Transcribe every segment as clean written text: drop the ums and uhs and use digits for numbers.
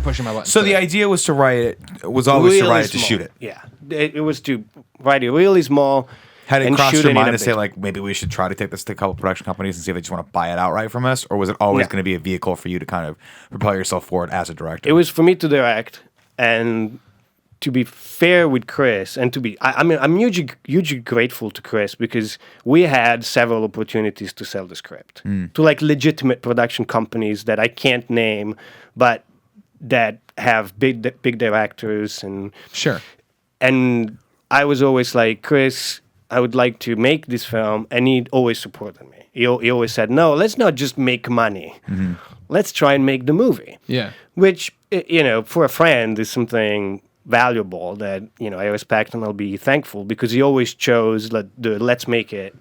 pushing my buttons. So the idea was to write it, was always to write it to shoot it. Yeah. It was to write it really small. Had it and crossed shoot your it in mind a to say, big- like, maybe we should try to take this to a couple production companies and see if they just want to buy it outright from us? Or was it always No. going to be a vehicle for you to kind of propel yourself forward as a director? It was for me to direct and to be fair with Chris and to be, I mean, I'm hugely grateful to Chris because we had several opportunities to sell the script to like legitimate production companies that I can't name, but that have big directors and Sure. And I was always like, Chris, I would like to make this film, and he always supported me. He always said, no, let's not just make money. Let's try and make the movie. Yeah. Which, for a friend is something valuable that, I respect and I'll be thankful because he always chose the let's make it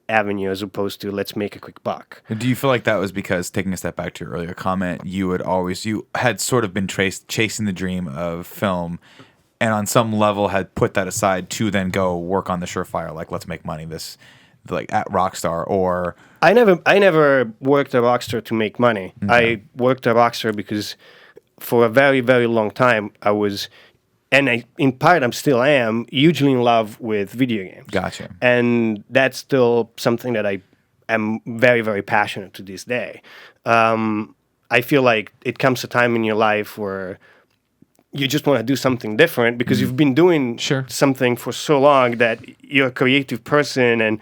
avenue as opposed to let's make a quick buck. Do you feel like that was because, taking a step back to your earlier comment, you had sort of been chasing the dream of film, and on some level had put that aside to then go work on the surefire, like let's make money at Rockstar? Or I never worked at Rockstar to make money. Okay. I worked at Rockstar because for a very, very long time I was, and in part I still am, hugely in love with video games. Gotcha. And that's still something that I am very, very passionate to this day. I feel like it comes a time in your life where you just want to do something different because you've been doing something for so long that you're a creative person. And,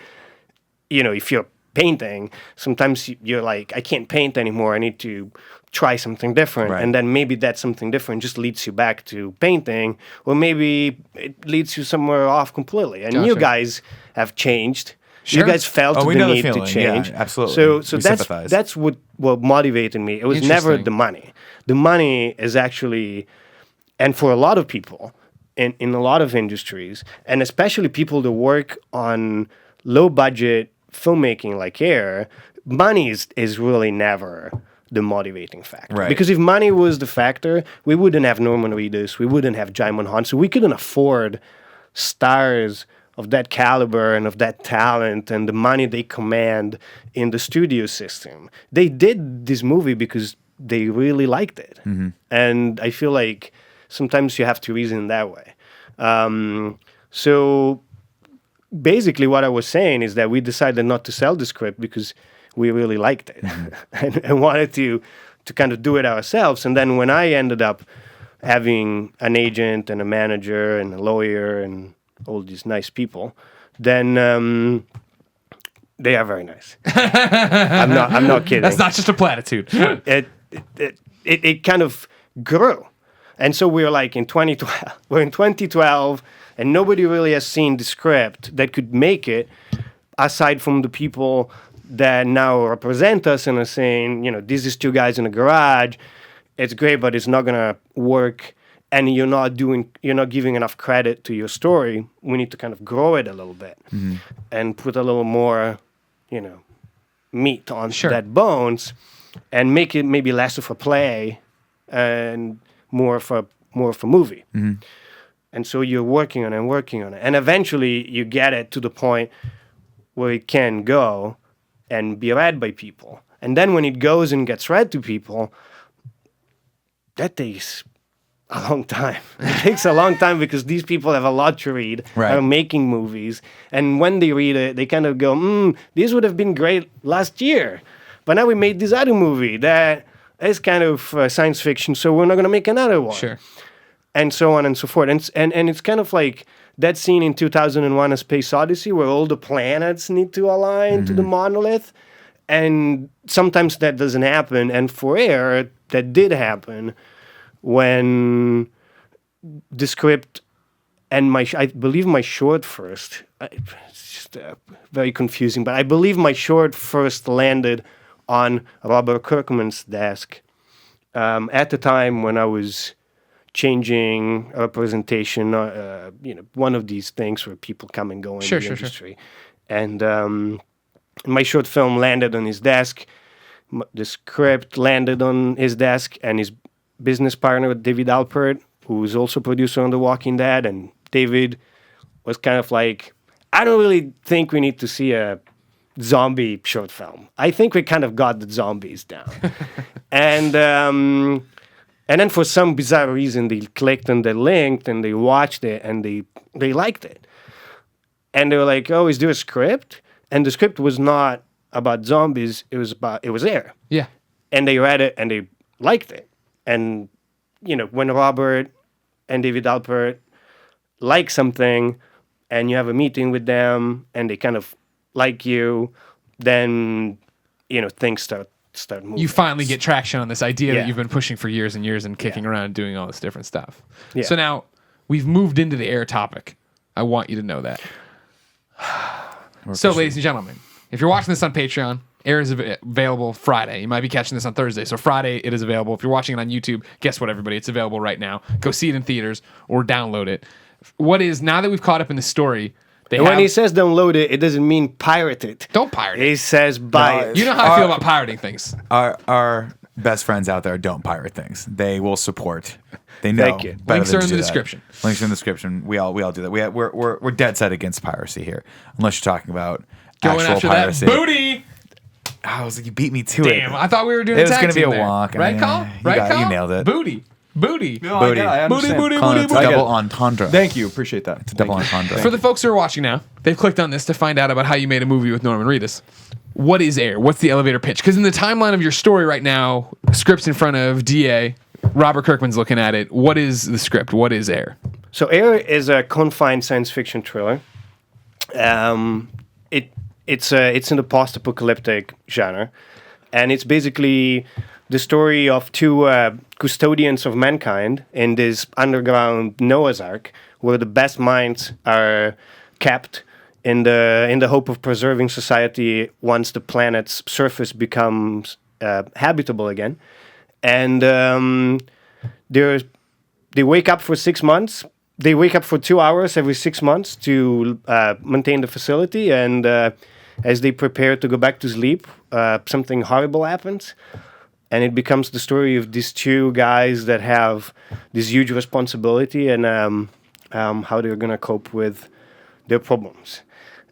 if you're painting, sometimes you're like, I can't paint anymore. I need to try something different. Right. And then maybe that something different just leads you back to painting, or maybe it leads you somewhere off completely. And you guys have changed. Sure. You guys felt we the know the need to feeling. change. Yeah, absolutely. So We that's sympathize. that's what motivated me. It was never Interesting. the money. The money is actually, and for a lot of people in a lot of industries, and especially people that work on low budget filmmaking like Air, money is really never the motivating factor. Right. Because if money was the factor, we wouldn't have Norman Reedus, we wouldn't have Jaimon Han, so we couldn't afford stars of that caliber and of that talent and the money they command in the studio system. They did this movie because they really liked it. And I feel like sometimes you have to reason that way. So basically what I was saying is that we decided not to sell the script because we really liked it and wanted to kind of do it ourselves. And then when I ended up having an agent and a manager and a lawyer and all these nice people, then they are very nice. I'm not kidding. That's not just a platitude. It kind of grew. And so we're like in 2012, we're in 2012, and nobody really has seen the script that could make it, aside from the people that now represent us and are saying, this is two guys in a garage, it's great, but it's not gonna work, and you're not giving enough credit to your story. We need to kind of grow it a little bit and put a little more, meat on that bones, and make it maybe less of a play and more of a movie. And so you're working on it, and eventually you get it to the point where it can go and be read by people. And then when it goes and gets read to people, that takes a long time. It takes a long time because these people have a lot to read, are making movies, and when they read it, they kind of go, this would have been great last year, but now we made this other movie that is kind of science fiction, so we're not going to make another one. Sure. And so on and so forth. And it's kind of like that scene in 2001: A Space Odyssey where all the planets need to align to the monolith. And sometimes that doesn't happen. And for Air, that did happen when the script and I believe my short first, it's just very confusing, but I believe my short first landed on Robert Kirkman's desk at the time when I was changing a representation, one of these things where people come and go in the industry. And my short film landed on his desk. The script landed on his desk, and his business partner, David Alpert, who is also producer on The Walking Dead, and David was kind of like, I don't really think we need to see a zombie short film. I think we kind of got the zombies down. And And then for some bizarre reason, they clicked and they linked and they watched it and they liked it. And they were like, "Oh, is there a script?" And the script was not about zombies. It was Air. Yeah. And they read it and they liked it. And when Robert and David Alpert like something, and you have a meeting with them, and they kind of like you, then things start moving. You finally get traction on this idea that Yeah. you've been pushing for years and years and kicking around and doing all this different stuff. Yeah. So now we've moved into the Air topic. I want you to know that. So, ladies and gentlemen, if you're watching this on Patreon, Air is available Friday. You might be catching this on Thursday. So Friday, it is available. If you're watching it on YouTube, guess what, everybody? It's available right now. Go see it in theaters or download it. Now that we've caught up in the story, when he says download it, it doesn't mean pirate it. Don't pirate it. He says buy it. You know how I feel about pirating things. Our best friends out there don't pirate things. They will support. They know. Thank you. better Links than are in to the do that. description. Links are in the description. We all do that. We're dead set against piracy here, unless you're talking about Going actual after piracy. that booty. I was like, you beat me to Damn, it. I thought we were doing It a was tag gonna be team a there. walk. Right, Colin? You nailed it. Booty. Booty. Booty. I understand. Booty. Colin, it's a I get double it. entendre. Thank you. Appreciate that. It's a double entendre. For the folks who are watching now, they've clicked on this to find out about how you made a movie with Norman Reedus. What is Air? What's the elevator pitch? Because in the timeline of your story right now, script's in front of DA, Robert Kirkman's looking at it. What is the script? What is Air? So Air is a confined science fiction thriller. It's in the post-apocalyptic genre, and it's basically the story of two custodians of mankind in this underground Noah's Ark, where the best minds are kept in the hope of preserving society once the planet's surface becomes habitable again. And they wake up for 6 months. They wake up for 2 hours every 6 months to maintain the facility. And as they prepare to go back to sleep, something horrible happens. And it becomes the story of these two guys that have this huge responsibility and how they're going to cope with their problems.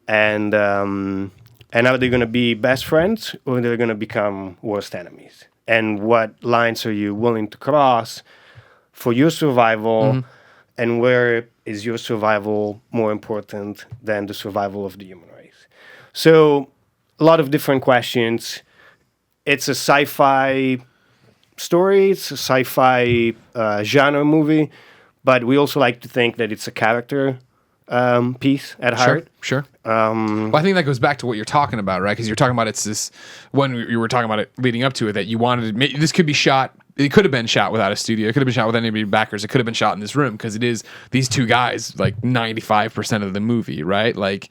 And are they going to be best friends or they're going to become worst enemies? And what lines are you willing to cross for your survival? And where is your survival more important than the survival of the human race? So a lot of different questions. It's a sci-fi story. It's a sci-fi genre movie. But we also like to think that it's a character piece at heart. Sure. Well, I think that goes back to what you're talking about, right? Because you're talking about it's this when you were talking about it leading up to it that you wanted this could be shot. It could have been shot without a studio. It could have been shot with any of your backers. It could have been shot in this room because it is these two guys like 95% of the movie, right? Like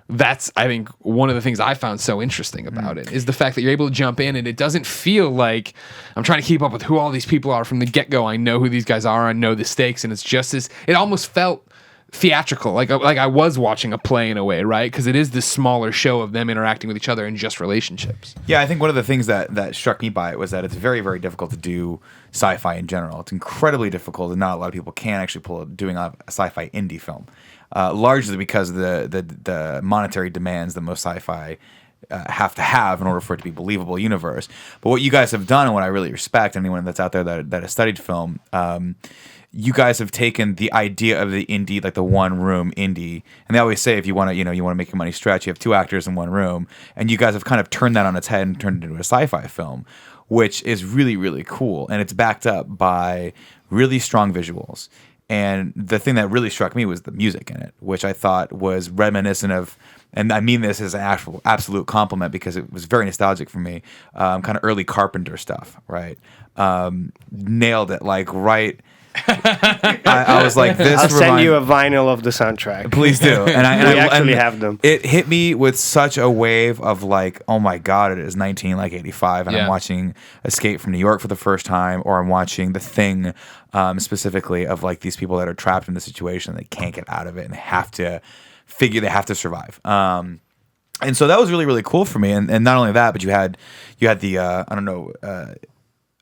that's I think one of the things I found so interesting about it is the fact that you're able to jump in and it doesn't feel like I'm trying to keep up with who all these people are from the get-go. I know who these guys are. I know the stakes, and it's just this. It almost felt theatrical, like I was watching a play in a way, right? Because it is this smaller show of them interacting with each other in just relationships. Yeah, I think one of the things that struck me by it was that it's very, very difficult to do sci-fi in general. It's incredibly difficult, and not a lot of people can actually pull it doing a sci-fi indie film, largely because of the monetary demands that most sci-fi have to have in order for it to be a believable universe. But what you guys have done, and what I really respect, anyone that's out there that has studied film, you guys have taken the idea of the indie, like the one room indie, and they always say if you want to, you want to make your money stretch, you have two actors in one room, and you guys have kind of turned that on its head and turned it into a sci-fi film, which is really, really cool, and it's backed up by really strong visuals. And the thing that really struck me was the music in it, which I thought was reminiscent of, and I mean this as an actual absolute compliment because it was very nostalgic for me, kind of early Carpenter stuff, right? Nailed it, like right. I was like, this. I'll send you a vinyl of the soundtrack. Please do. And we actually have them. It hit me with such a wave of like, oh my God, it is 1985, and I'm watching Escape from New York for the first time, or I'm watching The Thing, specifically of like these people that are trapped in the situation, they can't get out of it, and they have to survive. And so that was really, really cool for me. And not only that, but you had the I don't know.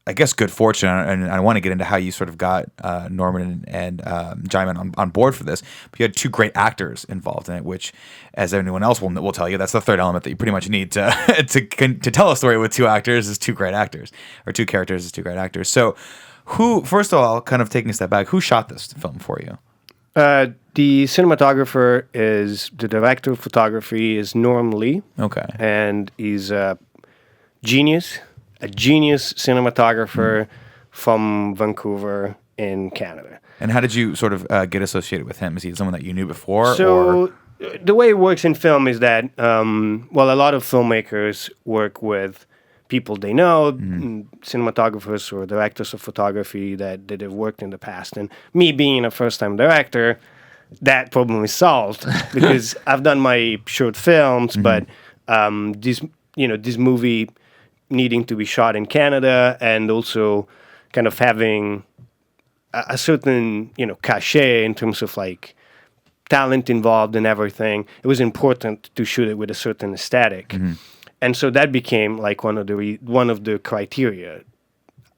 I guess good fortune, and I want to get into how you sort of got Norman and Jaimin on board for this. But you had two great actors involved in it, which, as anyone else will tell you, that's the third element that you pretty much need to to tell a story with two actors is two great actors, or two characters is two great actors. So, Who, first of all, kind of taking a step back, who shot this film for you? The cinematographer is the director of photography is Norm Lee. Okay. And he's a genius cinematographer from Vancouver in Canada. And how did you sort of get associated with him? Is he someone that you knew before? So the way it works in film is that, a lot of filmmakers work with people they know, cinematographers or directors of photography that have worked in the past. And me being a first-time director, that problem is solved because I've done my short films, but this movie needing to be shot in Canada and also kind of having a certain, cachet in terms of like talent involved and everything, it was important to shoot it with a certain aesthetic. And so that became like one of the criteria.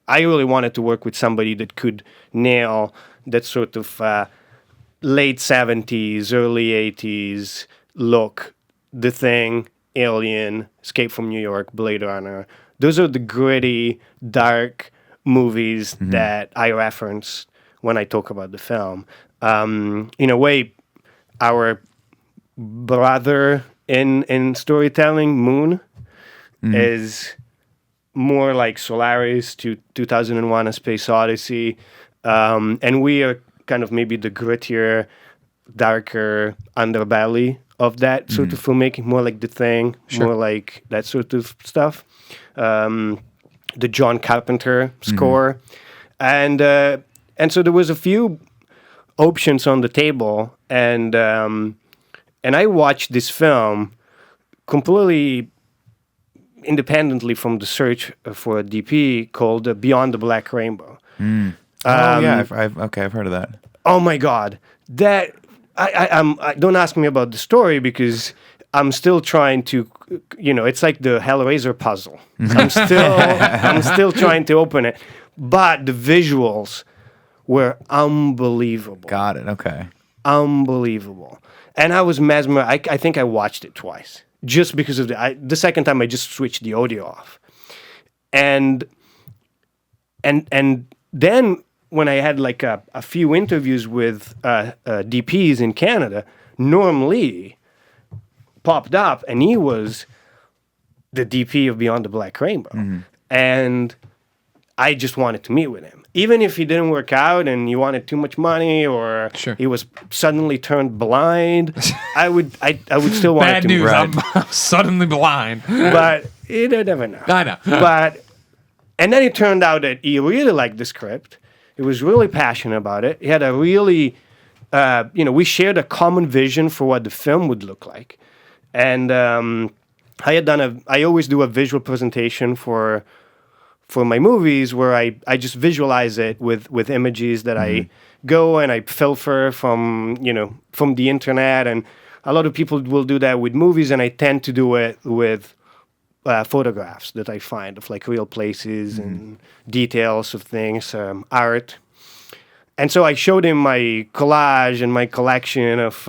I really wanted to work with somebody that could nail that sort of late 70s, early 80s look. The Thing, Alien, Escape from New York, Blade Runner. Those are the gritty, dark movies that I reference when I talk about the film. In a way, our brother in storytelling, Moon, is more like Solaris to 2001: A Space Odyssey, and we are kind of maybe the grittier, darker underbelly of that sort of filmmaking, more like The Thing, more like that sort of stuff. The John Carpenter score, and so there was a few options on the table, and I watched this film completely independently from the search for a DP called Beyond the Black Rainbow. I've heard of that. Oh my God, that I don't ask me about the story because I'm still trying to, it's like the Hellraiser puzzle. I'm still trying to open it, but the visuals were unbelievable. Got it. Okay. Unbelievable, and I was mesmerized. I think I watched it twice just because of the second time I just switched the audio off, and then when I had like a few interviews with DPs in Canada, Norm Lee popped up, and he was the DP of Beyond the Black Rainbow, and I just wanted to meet with him. Even if he didn't work out and he wanted too much money or he was suddenly turned blind, I would still want Bad to news. meet. I'm suddenly blind. But you never know. I know. And then it turned out that he really liked the script. He was really passionate about it. He had a really, we shared a common vision for what the film would look like. And I always do a visual presentation for my movies where I just visualize it with images that I go and I filter from the internet. And a lot of people will do that with movies, and I tend to do it with photographs that I find of like real places and details of things, art. And so I showed him my collage and my collection of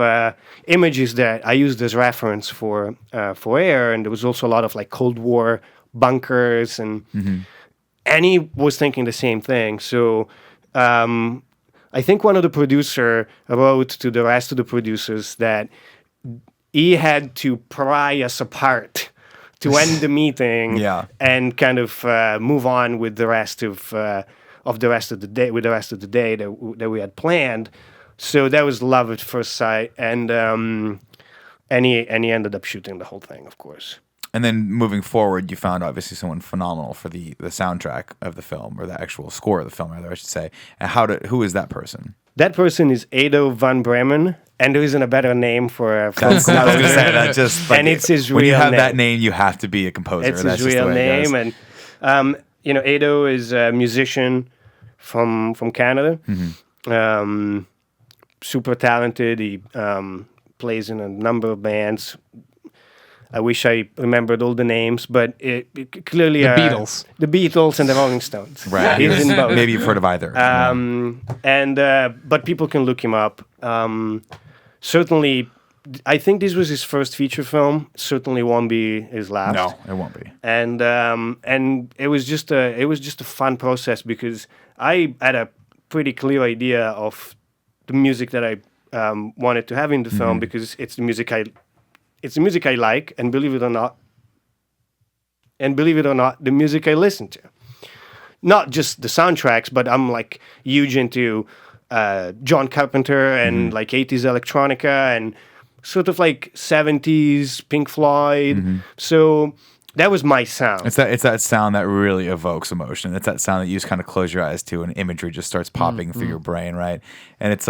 images that I used as reference for Air, and there was also a lot of like Cold War bunkers, and he was thinking the same thing. So I think one of the producer wrote to the rest of the producers that he had to pry us apart to end the meeting and kind of move on with the rest of the rest of the day, that we had planned. So that was love at first sight, and he ended up shooting the whole thing, of course. And then moving forward, you found obviously someone phenomenal for the soundtrack of the film, or the actual score of the film, rather, I should say. And who is that person? That person is Edo van Bremen, and there isn't a better name for a film I was going to composer. say that just like, and it's his real name. When you have that name, you have to be a composer. It's That's his just real the way it goes. name, and Edo is a musician from Canada. Super talented. He plays in a number of bands. I wish I remembered all the names, but it clearly The Beatles. The Beatles and the Rolling Stones. Right. He's in both. Maybe you've heard of either. But people can look him up. Certainly, I think this was his first feature film. Certainly won't be his last. No, it won't be. And it was just a fun process because I had a pretty clear idea of the music that I wanted to have in the film because it's the music I like, and believe it or not, the music I listen to. Not just the soundtracks, but I'm like huge into John Carpenter and like 80s electronica and sort of like 70s Pink Floyd. So that was my sound. It's that sound that really evokes emotion. It's that sound that you just kind of close your eyes to and imagery just starts popping through your brain, right? And it's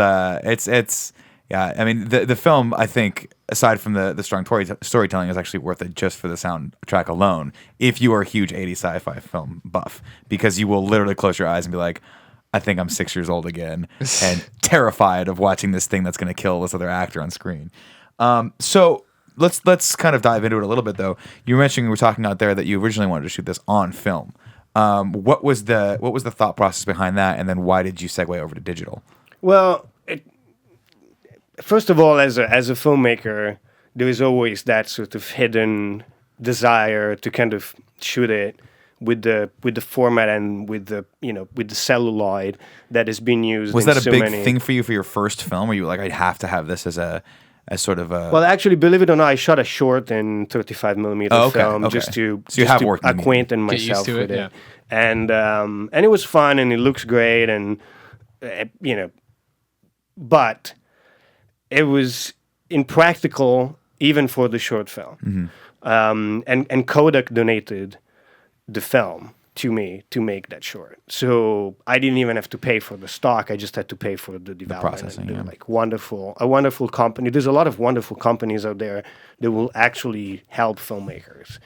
yeah, I mean the film, I think, aside from the strong storytelling, is actually worth it just for the soundtrack alone if you are a huge 80s sci-fi film buff, because you will literally close your eyes and be like, I think I'm 6 years old again and terrified of watching this thing that's going to kill this other actor on screen. So let's kind of dive into it a little bit, though. You mentioned, we were talking out there, that you originally wanted to shoot this on film. What was the thought process behind that, and then why did you segue over to digital? Well, first of all, as a filmmaker, there is always that sort of hidden desire to kind of shoot it with the format and with the celluloid that has been used. Was in that a so big many... thing for you for your first film? Were you like, I'd have to have this as sort of a... Well, actually, believe it or not, I shot a short in 35mm film just to acquaint myself to with it, it. And it was fun, and it looks great, and but it was impractical even for the short film. And Kodak donated the film to me to make that short. So I didn't even have to pay for the stock. I just had to pay for the development. Processing, They're yeah. like a wonderful company. There's a lot of wonderful companies out there that will actually help filmmakers.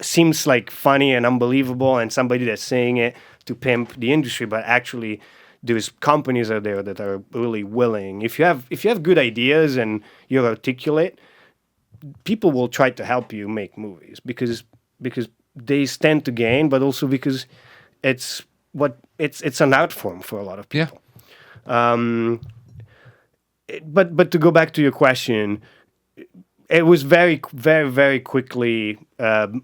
Seems like funny and unbelievable and somebody that's saying it to pimp the industry, but actually there's companies out there that are really willing. If you have good ideas and you're articulate, people will try to help you make movies because they stand to gain, but also because it's an art form for a lot of people. Yeah. But to go back to your question, it was very, very, very quickly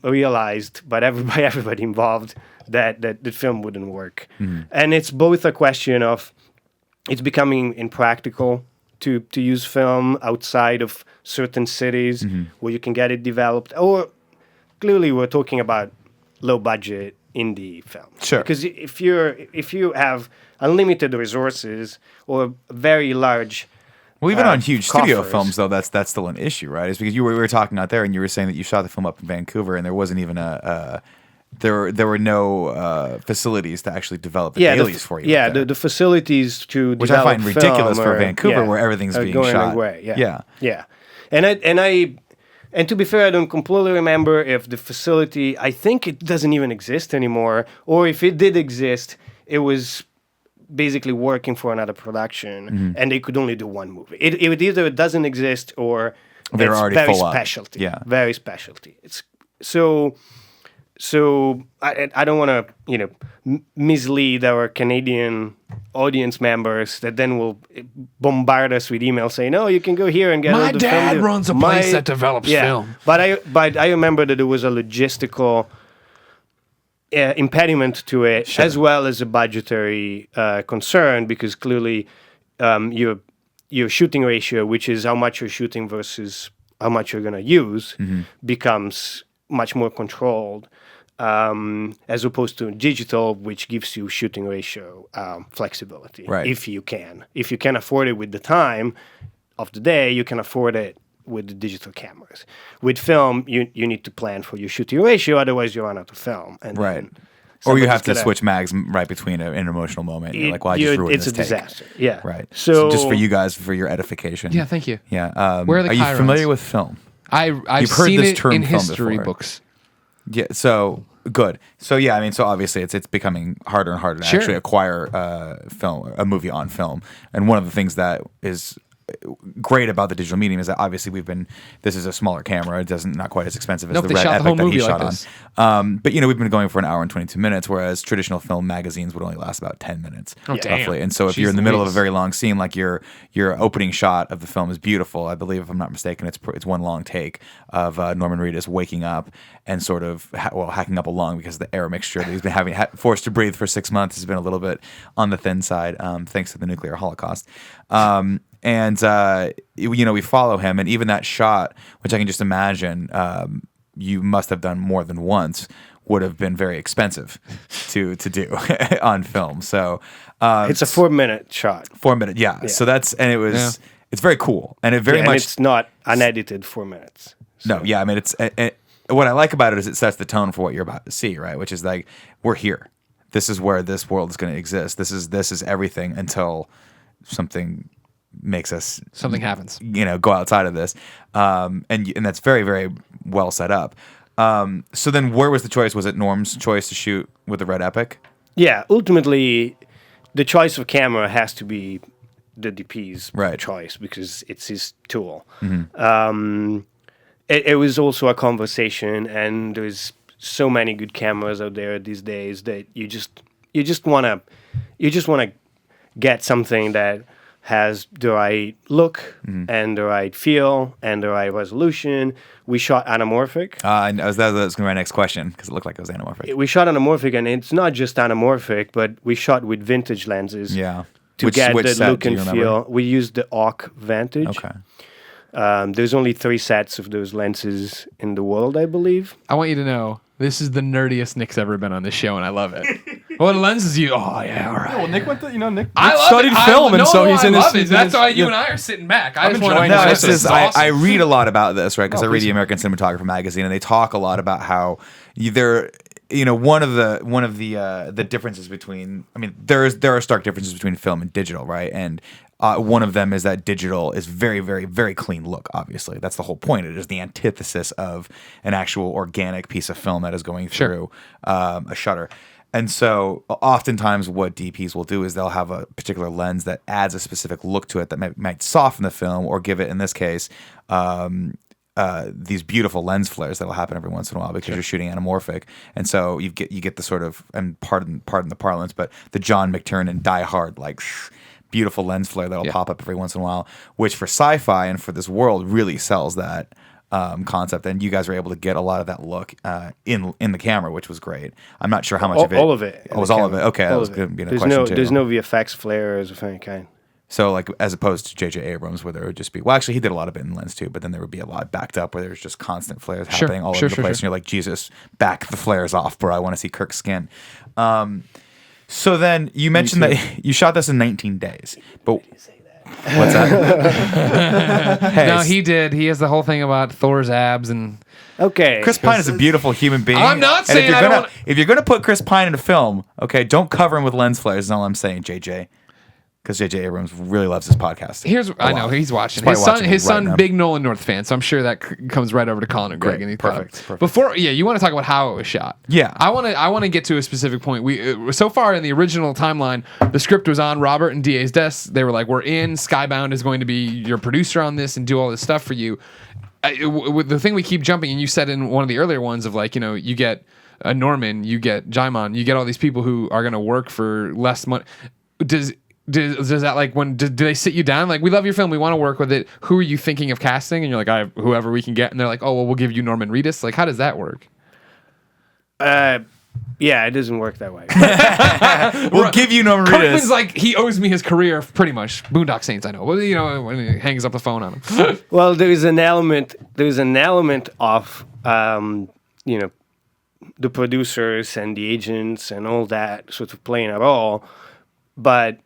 realized by everybody involved that the film wouldn't work. And it's both a question of it's becoming impractical to use film outside of certain cities where you can get it developed, or clearly we're talking about low budget indie films. Sure. Because if you have unlimited resources or very large Well, even on huge studio coffers. films, though, that's still an issue, right? It's because we were talking out there, and you were saying that you shot the film up in Vancouver, and there wasn't even there were no facilities to actually develop the dailies for you. Yeah, the facilities to which I develop find ridiculous film for Vancouver, where everything's being going shot. away. Yeah. Yeah. And to be fair, I don't completely remember if the facility, I think it doesn't even exist anymore, or if it did exist, it was basically working for another production, and they could only do one movie. It either doesn't exist or They're it's already very full up. specialty. Yeah. Very specialty. It's so I don't want to mislead our Canadian audience members that then will bombard us with emails saying, "Oh, you can go here and get." My all the dad film." runs a place that develops film. But I remember that there was a logistical impediment to it, as well as a budgetary concern, because clearly your shooting ratio, which is how much you're shooting versus how much you're going to use, becomes much more controlled, as opposed to digital, which gives you shooting ratio flexibility. Right. If you can afford it with the time of the day, you can afford it with the digital cameras. With film, you need to plan for your shooting ratio, otherwise you run out of film. And Right. then Or you have to somebody's switch mags right between an emotional moment. And you're like, well, I just ruined it's this a take. disaster. Yeah. Right. So just for you guys, for your edification. Yeah, thank you. Yeah. Where are the Are you chirons? familiar with film? I've You've heard seen this it term in film history before. books. Yeah. So good. So yeah, I mean, so obviously it's becoming harder and harder to Sure. actually acquire a movie on film. And one of the things that is great about the digital medium is that obviously this is a smaller camera. It doesn't not quite as expensive as Nope, the they Red shot the Epic whole that he movie shot like this. on. But we've been going for an hour and 22 minutes, whereas traditional film magazines would only last about 10 minutes, damn. roughly. And so if you're in the middle of a very long scene, like your opening shot of the film is beautiful. I believe, if I'm not mistaken, it's one long take of Norman Reedus waking up and sort of hacking up a lung because the air mixture that he's been forced to breathe for 6 months has been a little bit on the thin side, thanks to the nuclear holocaust. We follow him, and even that shot, which I can just imagine you must have done more than once, would have been very expensive to do on film. So it's a 4-minute shot. 4 minute, yeah. So it's very cool, and it very much. And it's not unedited 4 minutes. So. No, yeah, I mean what I like about it is it sets the tone for what you're about to see, right? Which is like, we're here. This is where this world is going to exist. This is everything until something makes us happens, go outside of this, and that's very, very well set up. So then, where was the choice? Was it Norm's choice to shoot with the Red Epic? Yeah, ultimately, the choice of camera has to be the DP's choice because it's his tool. Mm-hmm. It was also a conversation, and there's so many good cameras out there these days that you just wanna get something that has the right look and the right feel and the right resolution. We shot anamorphic. That was going to be my next question because it looked like it was anamorphic. We shot anamorphic, and it's not just anamorphic, but we shot with vintage lenses. Yeah. To get the look and feel. We used the ARC Vantage. Okay. There's only 3 sets of those lenses in the world, I believe. I want you to know this is the nerdiest Nick's ever been on this show, and I love it. What lenses you? Oh yeah, all right. Yeah, well, Nick went to Nick I studied film, and so he's in love his. it. That's why you and I are sitting back. I just want to enjoying know. this. This is awesome. I read a lot about this, right? Because I read please. the American Cinematographer magazine, and they talk a lot about how one of the differences between. I mean, there are stark differences between film and digital, right? And one of them is that digital is very, very, very clean look. Obviously, that's the whole point. It is the antithesis of an actual organic piece of film that is going through a shutter. And so oftentimes what DPs will do is they'll have a particular lens that adds a specific look to it that might soften the film or give it, in this case, these beautiful lens flares that will happen every once in a while because you're shooting anamorphic. And so you get the sort of, and pardon the parlance, but the John McTiernan Die Hard, like beautiful lens flare that'll pop up every once in a while, which for sci-fi and for this world really sells that concept, and you guys were able to get a lot of that look in the camera, which was great. I'm not sure how much of it. All of it. Oh, it was all of it. Okay, that was going to be a question too. There's no VFX flares of any kind. So, like, as opposed to J.J. Abrams, where there would just be, well, actually, he did a lot of it in lens too, but then there would be a lot backed up where there's just constant flares happening all over the place, and you're like, Jesus, back the flares off, bro. I want to see Kirk's skin. So then you mentioned that you shot this in 19 days, but. What's that? Hey, no, he did. He has the whole thing about Thor's abs and. Okay. Chris Pine is a beautiful human being. I'm not saying if you're gonna put Chris Pine in a film, okay, don't cover him with lens flares. Is all I'm saying, JJ. Because J.J. Abrams really loves this podcast. I know he's watching. He's His son, now. big Nolan North fan, so I'm sure that comes right over to Colin and Greg. Great. And Perfect. Before, you want to talk about how it was shot? Yeah. I want to get to a specific point. We so far in the original timeline, the script was on Robert and DA's desk. They were like, "We're in. Skybound is going to be your producer on this and do all this stuff for you." The thing we keep jumping, and you said in one of the earlier ones of like, you get Norman, you get Jaimon, you get all these people who are going to work for less money. Does that, like, do they sit you down like, we love your film, we want to work with it, who are you thinking of casting? And you're like, whoever we can get, and they're like, oh well, we'll give you Norman Reedus. Like, how does that work? Yeah, it doesn't work that way. We'll give you Norman Reedus. Kirkman's like, he owes me his career pretty much. Boondock Saints, I know. Well, when he hangs up the phone on him. Well, there's an element of the producers and the agents and all that sort of playing a role, but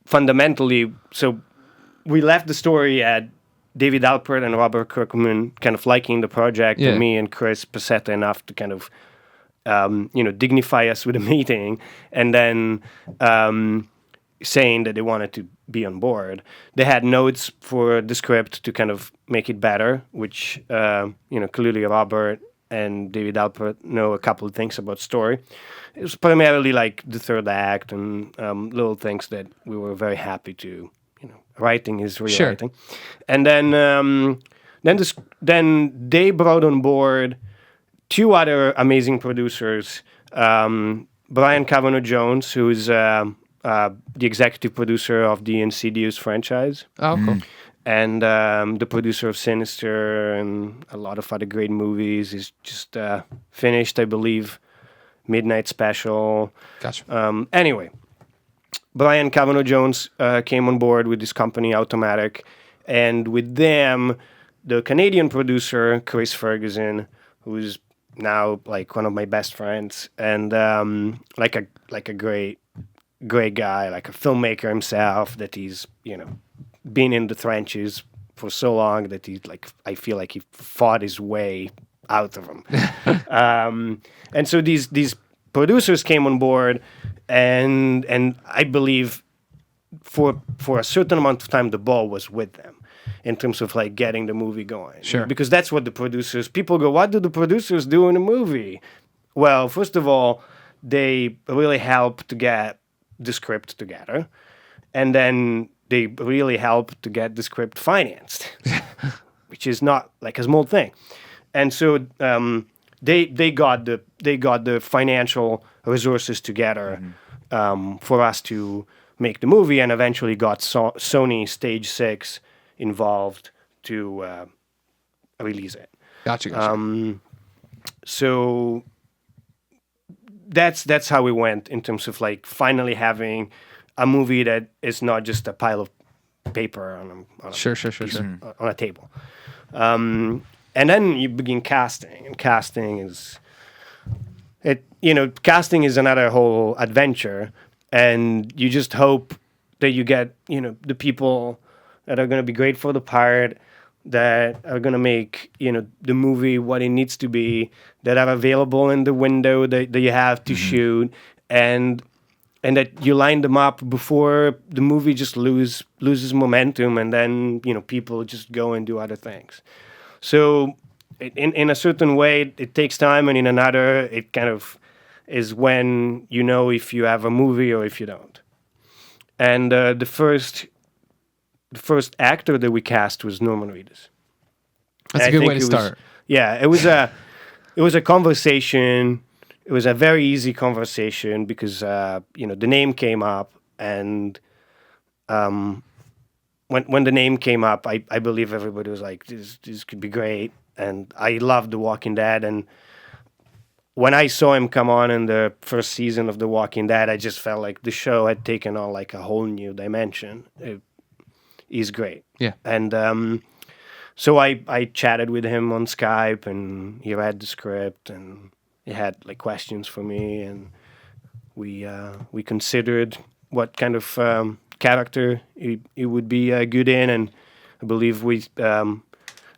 fundamentally, so we left the story at David Alpert and Robert Kirkman kind of liking the project, and me and Chris Passetta enough to kind of dignify us with a meeting, and then saying that they wanted to be on board. They had notes for the script to kind of make it better, which clearly Robert and David Alpert know a couple of things about story. It was primarily like the third act and little things that we were very happy to writing is Sure. rewriting. And then they brought on board 2 other amazing producers. Brian Kavanaugh Jones, who's the executive producer of the Insidious franchise, Oh, cool. and the producer of Sinister and a lot of other great movies. Is just finished, I believe, Midnight Special. Gotcha. Anyway, Brian Kavanaugh Jones came on board with this company, Automatic, and with them, the Canadian producer, Chris Ferguson, who's now like one of my best friends, and like a great guy, like a filmmaker himself, that he's been in the trenches for so long that I feel like he fought his way out of them. And so these producers came on board, and I believe for a certain amount of time the ball was with them in terms of like getting the movie going. Sure. Because that's what people go, what do the producers do in a movie? Well, first of all, they really help to get the script together, and then they really help to get the script financed, which is not like a small thing. And so they got the financial resources together for us to make the movie, and eventually got Sony Stage 6 involved to release it. Gotcha. So that's how we went in terms of like finally having a movie that is not just a pile of paper on a table. And then you begin casting, and casting is another whole adventure, and you just hope that you get the people that are going to be great for the part, that are going to make the movie what it needs to be, that are available in the window that you have to shoot, and that you line them up before the movie just loses momentum, and then people just go and do other things. So in a certain way it takes time, and in another it kind of is when if you have a movie or if you don't. And the first actor that we cast was Norman Reedus. That's a good way to start. It was a conversation. It was a very easy conversation because the name came up, and when the name came up, I believe everybody was like, this could be great, and I loved The Walking Dead, and when I saw him come on in the first season of The Walking Dead, I just felt like the show had taken on like a whole new dimension. He's great. Yeah. And so I chatted with him on Skype, and he read the script, and he had like questions for me, and we considered what kind of character he would be good in, and I believe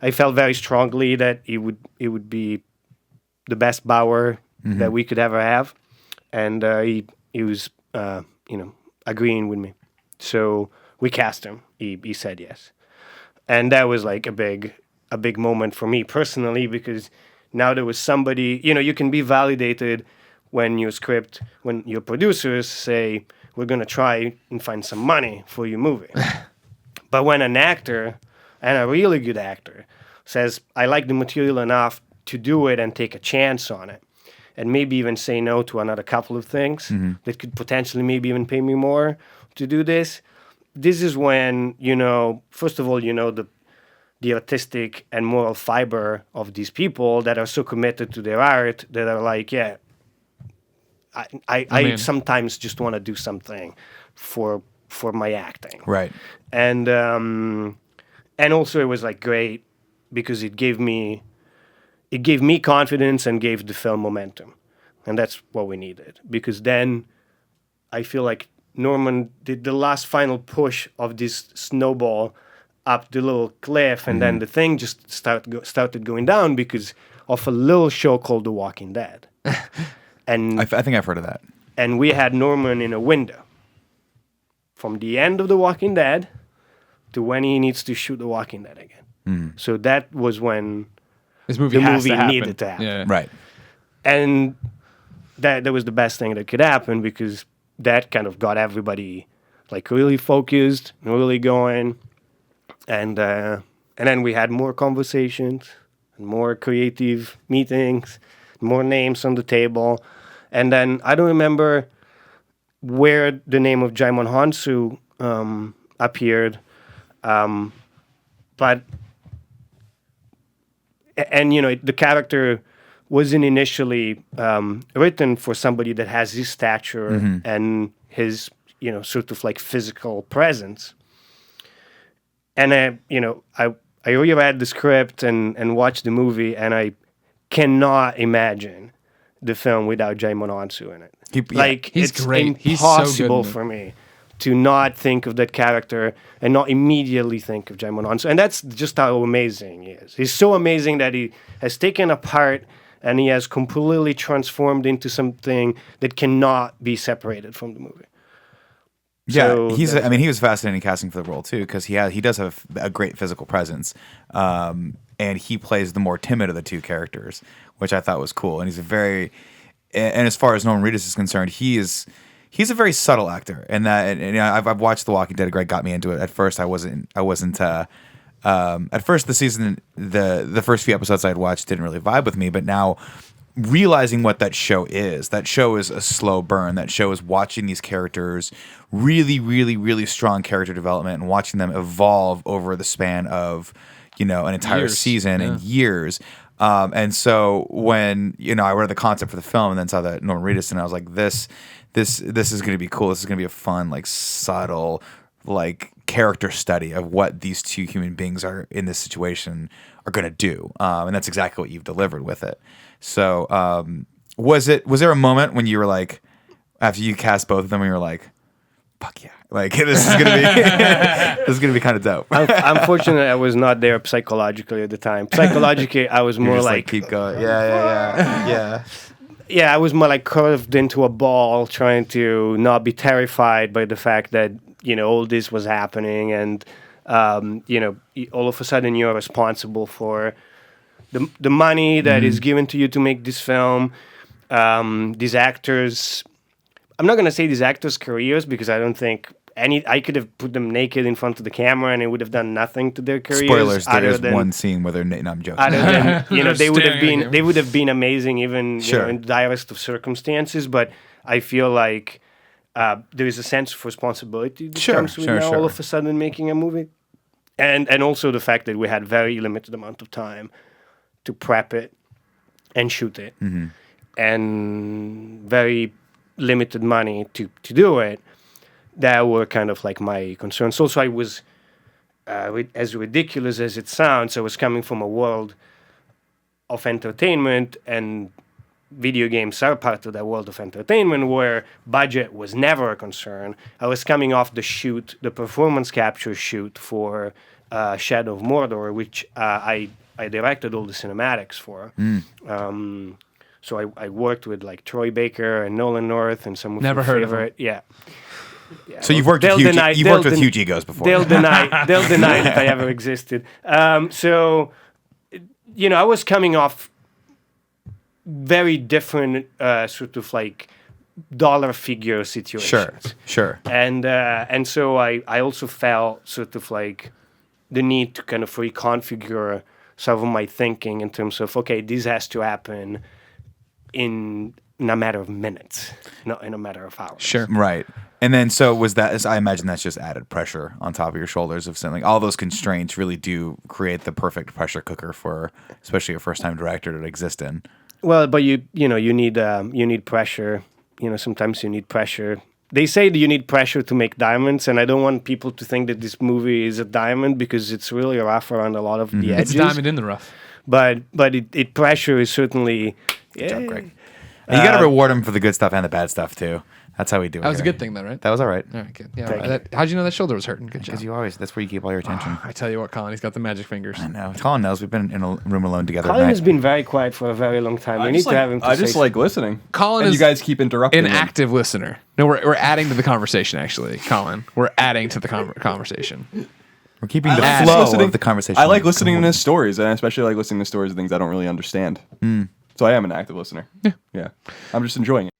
I felt very strongly that he would be the best Bauer that we could ever have, and he was agreeing with me. So we cast him. He said yes, and that was like a big moment for me personally, because now there was somebody. You can be validated when your producers say, we're going to try and find some money for your movie. But when an actor, and a really good actor, says, I like the material enough to do it and take a chance on it, and maybe even say no to another couple of things that could potentially maybe even pay me more to do this, this is when, first of all, the artistic and moral fiber of these people that are so committed to their art that are like, yeah, I sometimes just want to do something for my acting. Right. And also it was like great because it gave me confidence and gave the film momentum. And that's what we needed, because then I feel like Norman did the last final push of this snowball up the little cliff, and then the thing just started going down because of a little show called The Walking Dead. And I think I've heard of that. And we had Norman in a window from the end of The Walking Dead to when he needs to shoot The Walking Dead again. So that was when This movie the has movie to happen. needed to happen. Yeah. Right. And that was the best thing that could happen, because that kind of got everybody like really focused, really going, and then we had more conversations, and more creative meetings, more names on the table, and then I don't remember where the name of Jaimon Hansu appeared, but the character wasn't initially written for somebody that has his stature and his sort of like physical presence. And I reread the script and watched the movie, and I cannot imagine the film without Jaimon Hansu in it. He's it's great. He's so good impossible in it. for me to not think of that character and not immediately think of Jaimon Hansu. And that's just how amazing he is. He's so amazing that he has taken a part and he has completely transformed into something that cannot be separated from the movie. Yeah, So he was fascinating casting for the role too, because he does have a great physical presence, and he plays the more timid of the two characters, which I thought was cool. And and as far as Norman Reedus is concerned, he's a very subtle actor, and I've watched The Walking Dead. Greg got me into it. At first, I wasn't. At first, the season, the first few episodes I had watched didn't really vibe with me, but now, realizing what that show is a slow burn. That show is watching these characters really, really, really strong character development and watching them evolve over the span of, an entire season and years. And so when, I read the concept for the film and then saw that Norman Reedus, and I was like, this is going to be cool. This is going to be a fun, like subtle, like character study of what these two human beings are in this situation are going to do. And that's exactly what you've delivered with it. So, was there a moment when you were like, after you cast both of them, and you were like, "Fuck yeah!" Like this is gonna be kind of dope. Unfortunately, I was not there psychologically at the time. Psychologically, I was more like keep going. Yeah. Yeah, I was more like curved into a ball, trying to not be terrified by the fact that all this was happening, and all of a sudden you're responsible for the money that is given to you to make this film. These actors, I'm not going to say these actors' careers, because I don't think I could have put them naked in front of the camera and it would have done nothing to their careers. Spoilers, there is one scene where they're naked. No, I'm joking. Other than, they would have been amazing even in the direst of circumstances, but I feel like there is a sense of responsibility that comes with all of a sudden making a movie. And also the fact that we had very limited amount of time to prep it and shoot it, and very limited money to do it. That were kind of like my concerns. Also, I was, as ridiculous as it sounds, I was coming from a world of entertainment, and video games are part of that world of entertainment where budget was never a concern. I was coming off the performance capture shoot for Shadow of Mordor, which I directed all the cinematics for. So I worked with like Troy Baker and Nolan North and some of Never your heard of favorite. Yeah. So you've worked with huge egos before. They'll deny that I ever existed. So I was coming off very different sort of like dollar figure situations. Sure. And so I also felt sort of like the need to kind of reconfigure some of my thinking in terms of, okay, this has to happen in a matter of minutes, not in a matter of hours. Sure. Right. And then I imagine that's just added pressure on top of your shoulders of something. All those constraints really do create the perfect pressure cooker for especially a first-time director to exist in. Well, but you need pressure. Sometimes you need pressure. They say that you need pressure to make diamonds, and I don't want people to think that this movie is a diamond because it's really rough around a lot of the edges. It's a diamond in the rough. But pressure is certainly. Good job, Greg. And you got to reward him for the good stuff and the bad stuff too. That's how we do it. That was a here. good thing, though, right? That was all right. All right, good. Yeah. How'd you know that shoulder was hurting? Good job. Because that's where you keep all your attention. I tell you what, Colin, he's got the magic fingers. I know. Colin knows. We've been in a room alone together. Colin has been very quiet for a very long time. We need to have him. I just like listening. Colin and is you guys keep interrupting. An active listener. No, we're adding to the conversation. Actually, Colin, we're adding to the conversation. We're keeping the flow of the conversation. I like listening to his stories, and I especially like listening to stories of things I don't really understand. So I am an active listener. Yeah. I'm just enjoying it.